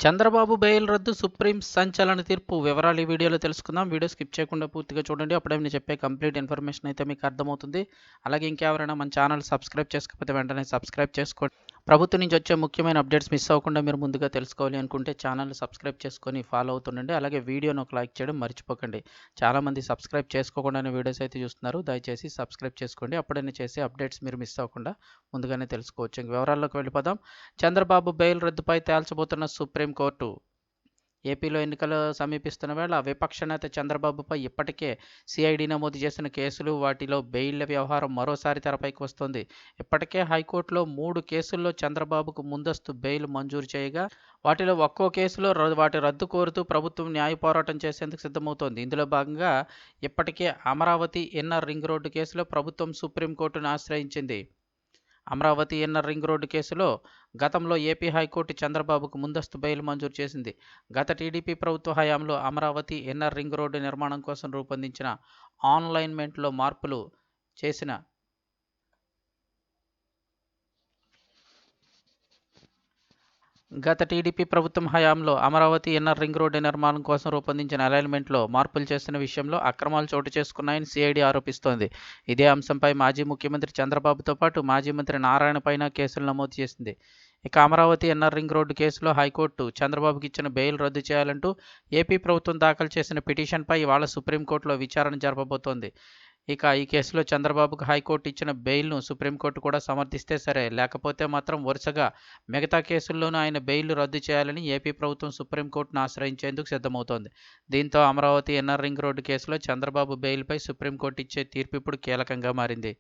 Chandrababu bail రద్దు supreme సంచలన తీర్పు వివరాలు ఈ వీడియోలో తెలుసుకుందాం. వీడియో స్కిప్ చేయకుండా పూర్తిగా చూడండి. అప్పుడే నేను చెప్పే కంప్లీట్ ఇన్ఫర్మేషన్ అయితే మీకు అర్థమవుతుంది. అలాగే ఇంకెవరైనా మన ఛానల్ సబ్స్క్రైబ్ చేసుకోకపోతే వెంటనే సబ్స్క్రైబ్ చేసుకోండి. ప్రభుత్వం నుంచి వచ్చే ముఖ్యమైన అప్డేట్స్ మిస్ అవ్వకుండా మీరు ముందుగా తెలుసుకోవాలి అనుకుంటే ఛానల్ సబ్స్క్రైబ్ చేసుకొని ఫాలో అవుతుండండి. అలాగే వీడియోను ఒక లైక్ చేయడం మర్చిపోకండి. చాలామంది సబ్స్క్రైబ్ చేసుకోకుండానే వీడియోస్ అయితే చూస్తున్నారు. దయచేసి సబ్స్క్రైబ్ చేసుకోండి. అప్పుడే నేను చేసే అప్డేట్స్ మీరు మిస్ అవ్వకుండా ముందుగానే తెలుసుకోవచ్చు. ఇంక వివరాల్లోకి వెళ్ళిపోదాం. చంద్రబాబు బెయిల్ రద్దుపై తేల్చబోతున్న సుప్రీంకోర్టు. ఏపీలో ఎన్నికలు సమీపిస్తున్న వేళ విపక్ష నేత చంద్రబాబుపై ఇప్పటికే సిఐడి నమోదు చేసిన కేసులు, వాటిలో బెయిళ్ల వ్యవహారం మరోసారి తెరపైకి వస్తోంది. ఇప్పటికే హైకోర్టులో 3 కేసుల్లో చంద్రబాబుకు ముందస్తు బెయిల్ మంజూరు చేయగా, వాటిలో ఒక్కో కేసులో వాటి రద్దు కోరుతూ ప్రభుత్వం న్యాయ పోరాటం చేసేందుకు సిద్ధమవుతోంది. ఇందులో భాగంగా ఇప్పటికే అమరావతి ఇన్నర్ రింగ్ రోడ్డు కేసులో ప్రభుత్వం సుప్రీంకోర్టును ఆశ్రయించింది. అమరావతి ఇన్నర్ రింగ్ రోడ్డు కేసులో గతంలో ఏపీ హైకోర్టు చంద్రబాబుకు ముందస్తు బెయిల్ మంజూరు చేసింది. గత టీడీపీ ప్రభుత్వ హయాంలో అమరావతి ఇన్నర్ రింగ్ రోడ్డు నిర్మాణం కోసం రూపొందించిన అలైన్మెంట్లో మార్పులు చేసిన గత టీడీపీ ప్రభుత్వం హయాంలో అమరావతి ఇన్నర్ రింగ్ రోడ్డు నిర్మాణం కోసం రూపొందించిన అలైన్మెంట్లో మార్పులు చేసిన విషయంలో అక్రమాలు చోటు చేసుకున్నాయని సిఐడి ఆరోపిస్తోంది. ఇదే అంశంపై మాజీ ముఖ్యమంత్రి చంద్రబాబుతో పాటు మాజీ మంత్రి నారాయణపైన కేసులు నమోదు చేసింది. ఇక అమరావతి ఇన్నర్ రింగ్ రోడ్డు కేసులో హైకోర్టు చంద్రబాబుకి ఇచ్చిన బెయిల్ రద్దు చేయాలంటూ ఏపీ ప్రభుత్వం దాఖలు చేసిన పిటిషన్పై ఇవాళ సుప్రీంకోర్టులో విచారణ జరపబోతోంది. ఇక ఈ కేసులో చంద్రబాబుకు హైకోర్టు ఇచ్చిన బెయిల్ను సుప్రీంకోర్టు కూడా సమర్థిస్తే సరే, లేకపోతే మాత్రం వరుసగా మిగతా కేసుల్లోనూ ఆయన బెయిల్ రద్దు చేయాలని ఏపీ ప్రభుత్వం సుప్రీంకోర్టును ఆశ్రయించేందుకు సిద్ధమవుతోంది. దీంతో అమరావతి ఇన్నర్ రింగ్ రోడ్డు కేసులో చంద్రబాబు బెయిల్పై సుప్రీంకోర్టు ఇచ్చే తీర్పు ఇప్పుడు కీలకంగా మారింది.